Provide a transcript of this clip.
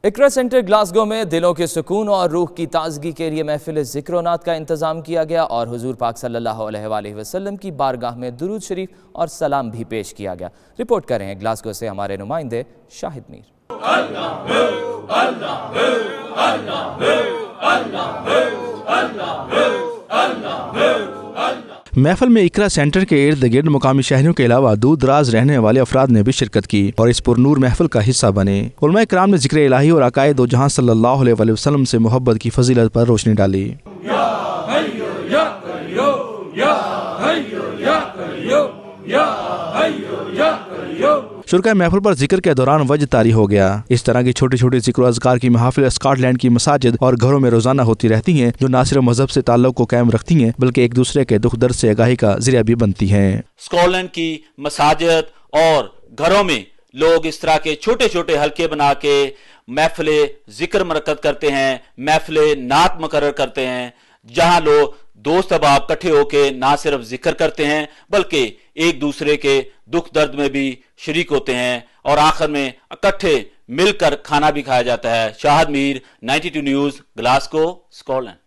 اقرا centre Glasgow میں دلوں کے سکون اور روح کی تازگی کے لیے محفل ذکر و نعت کا انتظام کیا گیا اور حضور پاک صلی اللہ علیہ وآلہ وسلم کی بارگاہ میں درود شریف اور سلام بھی پیش کیا گیا۔ رپورٹ کر رہے ہیں گلاسگو سے ہمارے نمائندے شاہد میر۔ محفل میں اقرا سینٹر کے ارد گرد مقامی شہریوں کے علاوہ دور دراز رہنے والے افراد نے بھی شرکت کی اور اس پرنور محفل کا حصہ بنے۔ علماء کرام نے ذکر الہی اور عقائد دو جہاں صلی اللہ علیہ وآلہ وسلم سے محبت کی فضیلت پر روشنی ڈالی۔ شرکاء محفل پر ذکر کے دوران وجد طاری ہو گیا۔ اس طرح کی چھوٹی چھوٹی ذکر و اذکار کی محافل اسکاٹ لینڈ کی مساجد اور گھروں میں روزانہ ہوتی رہتی ہیں، جو نہ صرف مذہب سے تعلق کو قائم رکھتی ہیں بلکہ ایک دوسرے کے دکھ درد سے آگاہی کا ذریعہ بھی بنتی ہیں۔ اسکاٹ لینڈ کی مساجد اور گھروں میں لوگ اس طرح کے چھوٹے چھوٹے حلقے بنا کے محفل ذکر منعقد کرتے ہیں، محفل نعت مقرر کرتے ہیں، جہاں لوگ دوست احباب اکٹھے ہو کے نہ صرف ذکر کرتے ہیں بلکہ ایک دوسرے کے دکھ درد میں بھی شریک ہوتے ہیں اور آخر میں اکٹھے مل کر کھانا بھی کھایا جاتا ہے۔ شاہد میر، 92 نیوز، گلاسگو، اسکاٹ لینڈ۔